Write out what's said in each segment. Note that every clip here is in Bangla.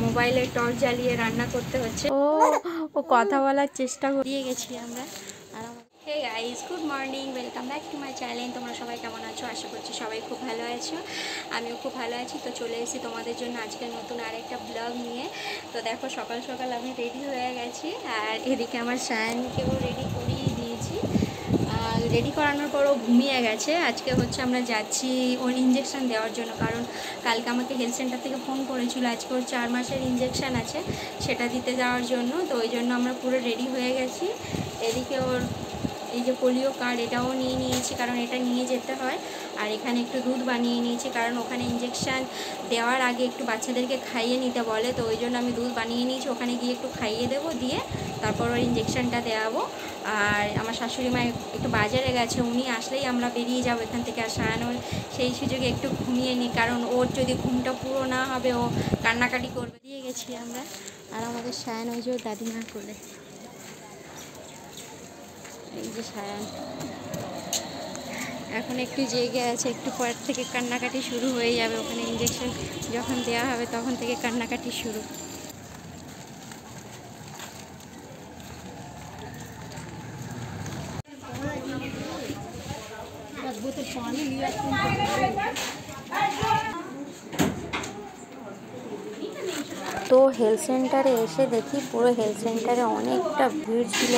মোবাইলে টর্চ জ্বালিয়ে রান্না করতে হচ্ছে। ও কথা বলার চেষ্টা দিয়ে গেছি আমরা। আর hey guys, good morning, welcome back to my channel. তোমরা সবাই কেমন আছো? আশা করছি সবাই খুব ভালো আছো, আমিও খুব ভালো আছি। তো চলে এসেছি তোমাদের জন্য আজকে নতুন আরেকটা ব্লগ নিয়ে। তো দেখো সকাল সকাল আমি রেডি হয়ে গেছি, আর এদিকে আমার সায়ানকেও রেডি করিয়ে দিয়েছি। রেডি করানোর পরও ঘুমিয়ে গেছে। আজকে হচ্ছে আমরা যাচ্ছি ওর ইঞ্জেকশান দেওয়ার জন্য, কারণ কালকে আমাকে হেলথ সেন্টার থেকে ফোন করেছিল। আজকে ওর 4 মাসের ইঞ্জেকশান আছে, সেটা দিতে যাওয়ার জন্য। তো ওই জন্য আমরা পুরো রেডি হয়ে গেছি। এদিকে ওর এই যে পোলিও কার্ড, এটাও নিয়ে নিয়েছি, কারণ এটা নিয়ে যেতে হয়। আর এখানে একটু দুধ বানিয়ে নিয়েছি, কারণ ওখানে ইঞ্জেকশান দেওয়ার আগে একটু বাচ্চাদেরকে খাইয়ে নিতে বলে। তো ওই জন্য আমি দুধ বানিয়ে নিয়েছি, ওখানে গিয়ে একটু খাইয়ে দেবো, দিয়ে তারপর ওর ইঞ্জেকশানটা দেওয়াবো। আর আমার শাশুড়ি মা একটু বাজারে গেছে, উনি আসলেই আমরা বেরিয়ে যাবো এখান থেকে। আর সায়ানোর সেই সুযোগে একটু ঘুমিয়ে নিই, কারণ ওর যদি ঘুমটা পুরো না হবে ও কান্নাকাটি করবে। দিয়ে গেছি আমরা। আর আমাদের সায়ান ওই যে দাদিমার কোলে, এই যে সায়ান এখন একটু জেগে আছে, একটু পর থেকে কান্নাকাটি শুরু হয়ে যাবে। ওখানে ইঞ্জেকশন যখন দেওয়া হবে তখন থেকে কান্নাকাটি শুরু। তো হেলথ সেন্টারে এসে দেখি পুরো হেলথ সেন্টারে অনেকটা ভিড় ছিল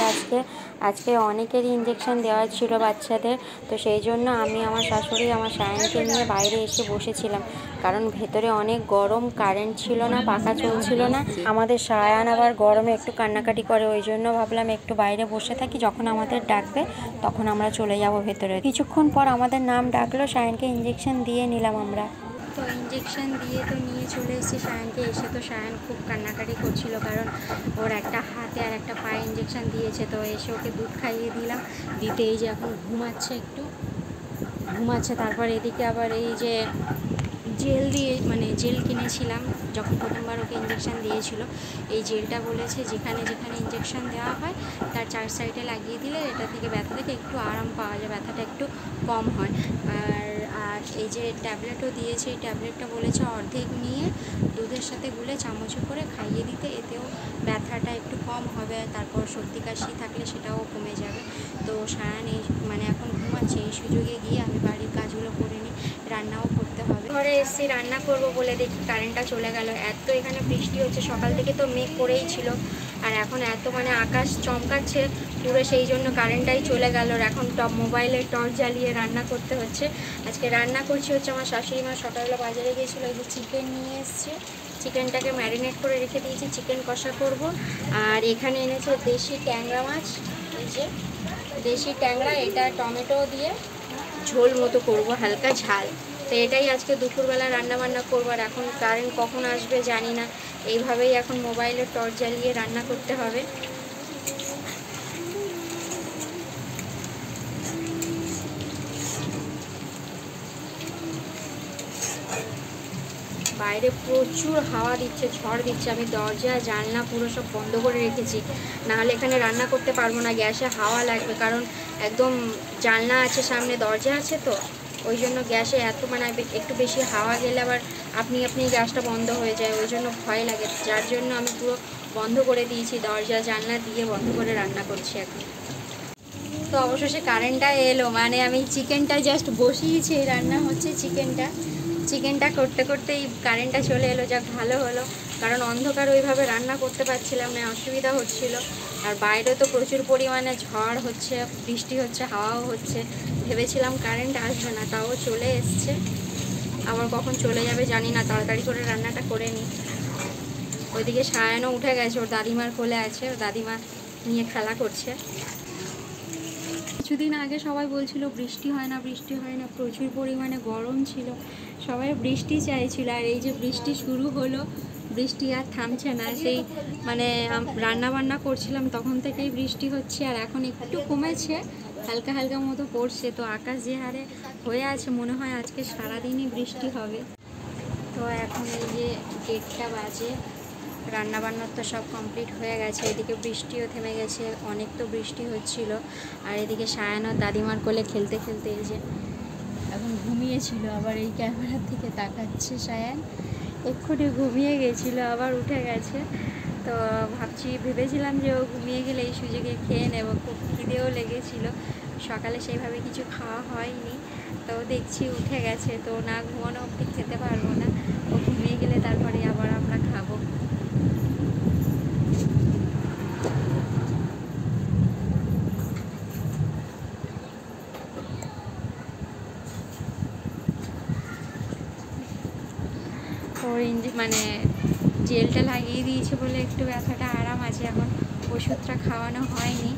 আজকে অনেকেরই ইঞ্জেকশন দেওয়া ছিল বাচ্চাদের। তো সেই জন্য আমি আমার শাশুড়ি আমার সায়ানকে নিয়ে বাইরে এসে বসেছিলাম, কারণ ভেতরে অনেক গরম, কারেন্ট ছিল না, পাখা চলছিল না। আমাদের সায়ান আবার গরমে একটু কান্নাকাটি করে, ওই জন্য ভাবলাম একটু বাইরে বসে থাকি, যখন আমাদের ডাকবে তখন আমরা চলে যাব ভেতরে। কিছুক্ষণ পর আমাদের নাম ডাকলো, সায়ানকে ইঞ্জেকশন দিয়ে নিলাম আমরা। তো ইঞ্জেকশন দিয়ে তো নিয়ে চলে এসেছি সায়ানকে। এসে তো সায়ান খুব কান্নাকাটি করছিল, কারণ ওর একটা হাতে আর একটা পায়ে ইঞ্জেকশন দিয়েছে। তো এসে ওকে দুধ খাইয়ে দিলাম, দিতে এই যে এখন ঘুমাচ্ছে, একটু ঘুমাচ্ছে। তারপর এদিকে আবার এই যে জেল দিয়ে, মানে জেল কিনেছিলাম যখন প্রথমবার ওকে ইঞ্জেকশান দিয়েছিল। এই জেলটা বলেছে যেখানে যেখানে ইঞ্জেকশান দেওয়া হয় তার 4 সাইডে লাগিয়ে দিলে এটা থেকে ব্যথা থেকে একটু আরাম পাওয়া যায়, ব্যথাটা একটু কম হয়। আর এই যে ট্যাবলেটও দিয়েছে, এই ট্যাবলেটটা বলেছে অর্ধেক নিয়ে দুধের সাথে গুলে চামচে করে খাইয়ে দিতে, এতেও ব্যথাটা একটু কম হবে। তারপর সর্দি কাশি থাকলে সেটাও কমে যাবে। তো সায়ান মানে এখন ঘুমাচ্ছে, এই সুযোগে গিয়ে আমি বাড়ির কাজগুলো করে নিই, রান্নাও করতে হবে। ঘরে এসে রান্না করব বলে দেখি কারেন্টটা চলে গেল। এত এখানে বৃষ্টি হচ্ছে, সকাল থেকে তো মেঘ করেই ছিল, আর এখন এত মানে আকাশ চমকাচ্ছে পুরো, সেই জন্য কারেন্টটাই চলে গেল। এখন মোবাইলের টর্চ জ্বালিয়ে রান্না করতে হচ্ছে। আজকে রান্না করছি হচ্ছে আমার শাশুড়ি মা সকালবেলা বাজারে গিয়েছিলো, এই যে চিকেন নিয়ে এসছে, চিকেনটাকে ম্যারিনেট করে রেখে দিয়েছি, চিকেন কষা করব। আর এখানে এনেছে দেশি ট্যাংরা মাছ, এই যে দেশি ট্যাংরা, এটা টমেটো দিয়ে ঝোল মতো করব, হালকা ঝাল। তো এটাই আজকে দুপুরবেলা রান্নাবান্না করবো। আর এখন কারেন্ট কখন আসবে জানি না, এইভাবেই এখন মোবাইলের টর্চ জ্বালিয়ে রান্না করতে হবে। বাইরে প্রচুর হাওয়া দিচ্ছে, ঝড় দিচ্ছে। আমি দরজা জানলা পুরো সব বন্ধ করে রেখেছি, নাহলে এখানে রান্না করতে পারবো না, গ্যাসে হাওয়া লাগবে, কারণ একদম জানলা আছে সামনে, দরজা আছে, তো ওই জন্য গ্যাসে এত মানে একটু বেশি হাওয়া গেলে আবার আপনি গ্যাসটা বন্ধ হয়ে যায়, ওই জন্য ভয় লাগে। যার জন্য আমি পুরো বন্ধ করে দিয়েছি, দরজা জানলা দিয়ে বন্ধ করে রান্না করছি এখন। তো অবশেষে কারেন্টটা এলো, মানে আমি চিকেনটা জাস্ট বসিয়েছি, রান্না হচ্ছে চিকেনটা করতে করতেই কারেন্টটা চলে এলো। যাক ভালো হলো, কারণ অন্ধকার ওইভাবে রান্না করতে পারছিলাম না, অসুবিধা হচ্ছিল। আর বাইরে তো প্রচুর পরিমাণে ঝড় হচ্ছে, বৃষ্টি হচ্ছে, হাওয়াও হচ্ছে। ভেবেছিলাম কারেন্ট আসবে না, তাও চলে এসছে। আবার কখন চলে যাবে জানি না, তাড়াতাড়ি করে রান্নাটা করে নিই। ওইদিকে সায়ানও উঠে গেছে, ওর দাদিমার কোলে আছে, ওর দাদিমা নিয়ে খেলা করছে। কিছুদিন আগে সবাই বলছিল বৃষ্টি হয় না, প্রচুর পরিমাণে গরম ছিল, সবাই বৃষ্টি চাইছিল। আর এই যে বৃষ্টি শুরু হলো, বৃষ্টি আর থামছে না। সেই মানে রান্না বান্না করছিলাম তখন থেকেই বৃষ্টি হচ্ছে, আর এখন একটু কমেছে, হালকা হালকা মতো পড়ছে। তো আকাশ যে হারে হয়ে আছে, মনে হয় আজকে সারাদিনই বৃষ্টি হবে। তো এখন এই যে 1টা বাজে, রান্নাবান্নার তো সব কমপ্লিট হয়ে গেছে, এদিকে বৃষ্টিও থেমে গেছে, অনেক তো বৃষ্টি হচ্ছিল। আর এদিকে সায়ান দাদিমার কোলে খেলতে খেলতে এই যে এখন ঘুমিয়েছিল, আবার এই ক্যামেরার দিকে তাকাচ্ছে সায়ান। এক্ষুনি ঘুমিয়ে গেছিলো, আবার উঠে গেছে। তো ভেবেছিলাম যে ও ঘুমিয়ে গেলে এই সুযোগে খেয়ে নেবো, খুব খিদেও লেগেছিল। সকালে সেইভাবে কিছু খাওয়া হয়নি, তো দেখছি উঠে গেছে, তো না ঘুমানো অবধি খেতে পারবো না। ও ঘুমিয়ে গেলে তারপরে আবার আমরা খাবো। ওর মানে জেলটা লাগিয়ে দিয়েছে বলে একটু ব্যথাটা আরাম আছে। এখন ওষুধটা খাওয়ানো হয়নি,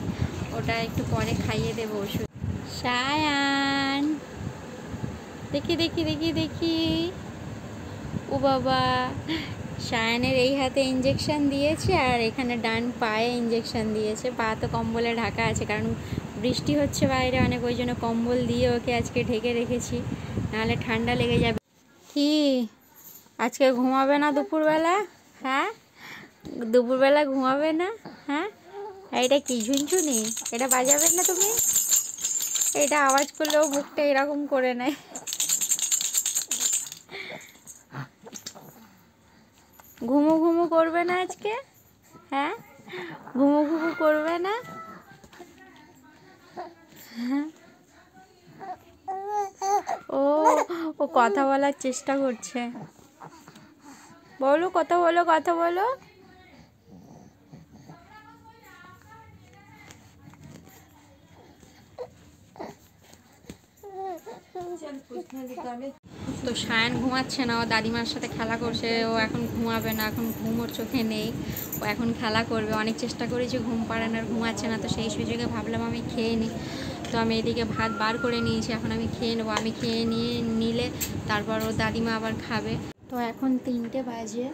ওটা একটু পরে খাইয়ে দেবো ওষুধ। সায়ান, দেখি দেখি দেখি দেখি, ও বাবা, সায়ানের এই হাতে ইঞ্জেকশন দিয়েছে আর এখানে ডান পায়ে ইঞ্জেকশন দিয়েছে। পা তো কম্বলে ঢাকা আছে, কারণ বৃষ্টি হচ্ছে বাইরে অনেক, ওই জন্য কম্বল দিয়ে ওকে আজকে ঢেকে রেখেছি, নাহলে ঠান্ডা লেগে যাবে। কি আজকে ঘুমাবে না দুপুরবেলা? হ্যাঁ, দুপুরবেলা ঘুমাবে না? হ্যাঁ, এটা কি ঝুনঝুনি? এটা বাজাবে না তুমি? এটা আওয়াজ করলেও মুখটা এরকম করে নেয়। ঘুমু ঘুমু করবে না আজকে? হ্যাঁ, ঘুমু ঘুমু করবে না? ও ও কথা বলার চেষ্টা করছে। বলো, কথা বলো, কথা বলো। তো সায়ান ঘুমাচ্ছে না, ও দাদিমার সাথে খেলা করছে। ও এখন ঘুমাবে না, এখন ঘুম ওর চোখে নেই, ও এখন খেলা করবে। অনেক চেষ্টা করেছি ঘুম পাড়ানোর, ঘুমাচ্ছে না। তো সেই সুযোগে ভাবলাম আমি খেয়ে নিই। তো আমি এদিকে ভাত বার করে নিয়েছি, এখন আমি খেয়ে নেবো। আমি খেয়ে নিলে তারপর ওর দাদিমা আবার খাবে। তো এখন 3টে বাজে।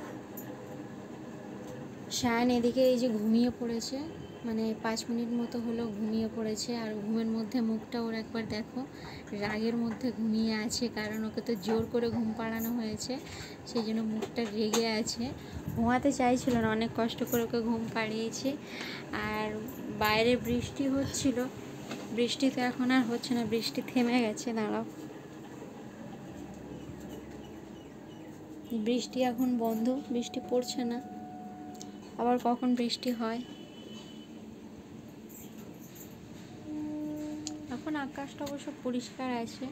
সায়ান এদিকে এই যে ঘুমিয়ে পড়েছে, মানে 5 মিনিট মতো হলো ঘুমিয়ে পড়েছে। আর ঘুমের মধ্যে মুখটা ওর একবার দেখো, রাগের মধ্যে ঘুমিয়ে আছে, কারণ ওকে তো জোর করে ঘুম পাড়ানো হয়েছে, সেই জন্য মুখটা রেগে আছে। ঘুমাতে চাইছিল না, অনেক কষ্ট করে ওকে ঘুম পাড়িয়েছি। আর বাইরে বৃষ্টি হচ্ছিল, বৃষ্টি তো এখন আর হচ্ছে না, বৃষ্টি থেমে গেছে। দাঁড়াও, বৃষ্টি এখন বন্ধ, বৃষ্টি পড়ছে না। আবার কখন বৃষ্টি হয়। এখন আকাশটা অবশ্য পরিষ্কার আছে,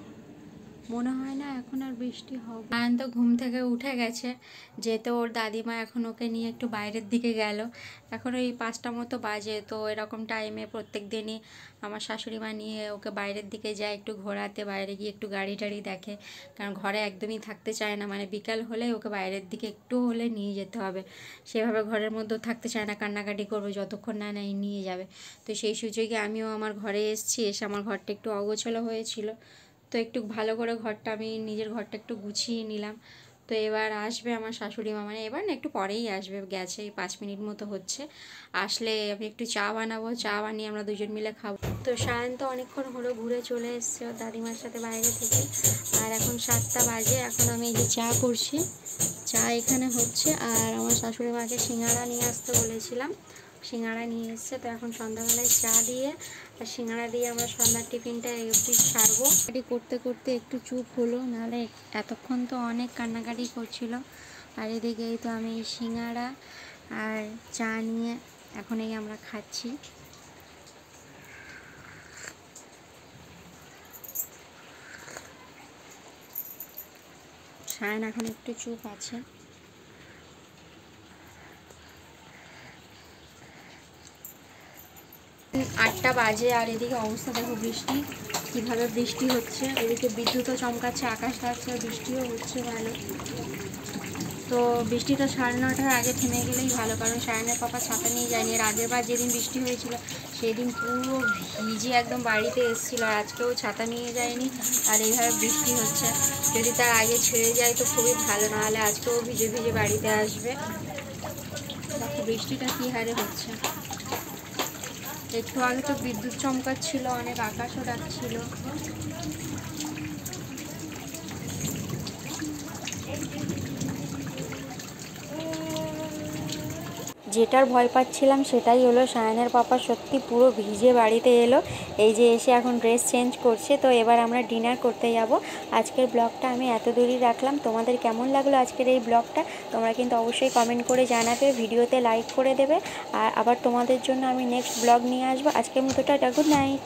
মনে হয় না এখন আর বৃষ্টি হবে। আয়ন তো ঘুম থেকে উঠে গেছে, যেহেতু ওর দাদিমা এখন ওকে নিয়ে একটু বাইরের দিকে গেল। এখন ওই 5টা মতো বাজে। তো এরকম টাইমে প্রত্যেক দিনই আমার শাশুড়ি মা নিয়ে ওকে বাইরের দিকে যায় একটু ঘোরাতে, বাইরে গিয়ে একটু গাড়ি টাড়ি দেখে, কারণ ঘরে একদমই থাকতে চায় না। মানে বিকাল হলেই ওকে বাইরের দিকে একটু হলে নিয়ে যেতে হবে, সেভাবে ঘরের মধ্যেও থাকতে চায় না, কান্নাকাটি করবে যতক্ষণ না নিয়ে যাবে। তো সেই সুযোগে আমিও আমার ঘরে এসেছি, এসে আমার ঘরটা একটু অগোছালো হয়েছিল, তো একটু ভালো করে ঘরটা, আমি নিজের ঘরটা একটু গুছিয়ে নিলাম। তো এবার আসবে আমার শাশুড়ি মা, মানে এবার না একটু পরেই আসবে, গেছে 5 মিনিট মতো হচ্ছে। আসলে আমি একটু চা বানাবো, চা বানিয়ে আমরা দুজন মিলে খাবো। তো সায়ন তো অনেকক্ষণ হলো ঘুরে চলে এসছে ওর দাদিমার সাথে বাইরে থেকে। আর এখন 7টা বাজে, এখন আমি এই যে চা করছি, চা এখানে হচ্ছে। আর আমার শাশুড়ি মাকে সিঙ্গাড়া নিয়ে আসতে বলেছিলাম, সিঙ্গাড়া নিয়ে এসছে। তো এখন সন্ধ্যাবেলায় চা দিয়ে আর সিঙ্গাড়া দিয়ে আমরা সন্ধ্যার টিফিনটা একটু সারবো। এটি করতে করতে একটু চুপ হলো, নাহলে এতক্ষণ তো অনেক কান্নাকাটি করছিল। আর এদিকেই তো আমি সিঙ্গাড়া আর চা নিয়ে এখন এই আমরা খাচ্ছি। সায়ন এখন একটু চুপ আছে। 8টা বাজে, আর এদিকে অবস্থা দেখো, বৃষ্টি কীভাবে বৃষ্টি হচ্ছে। এদিকে বিদ্যুৎও চমকাচ্ছে, আকাশ থাকছে, বৃষ্টিও হচ্ছে ভালো। তো বৃষ্টিটা 9:30টার আগে থেমে গেলেই ভালো, কারণ সায়নের পাপা ছাতা নিয়ে যায়নি। এর আগের বার যেদিন বৃষ্টি হয়েছিল সেদিন পুরো ভিজে একদম বাড়িতে এসেছিল, আর আজকেও ছাতা নিয়ে যায়নি। আর এইভাবে বৃষ্টি হচ্ছে, যদি তার আগে ছেড়ে যায় তো খুবই ভালো, নাহলে আজকেও ভিজে ভিজে বাড়িতে আসবে। দেখো বৃষ্টিটা কী হারে হচ্ছে। একটু আগে তো বিদ্যুৎ চমকাচ্ছিল, অনেক আকাশও ডাকছিল। যেটার ভয় পাচ্ছিলাম সেটাই হলো, সায়নের পাপা সত্যি পুরো ভিজে বাড়িতে এলো। এই যে এসে এখন ড্রেস চেঞ্জ করছে। তো এবার আমরা ডিনার করতে যাব। আজকের ব্লগটা আমি এত দূরই রাখলাম। তোমাদের কেমন লাগলো আজকের এই ব্লগটা তোমরা কিন্তু অবশ্যই কমেন্ট করে জানাবে, ভিডিওতে লাইক করে দেবে। আর আবার তোমাদের জন্য আমি নেক্সট ব্লগ নিয়ে আসবো। আজকের মতো টাটা, গুড নাইট।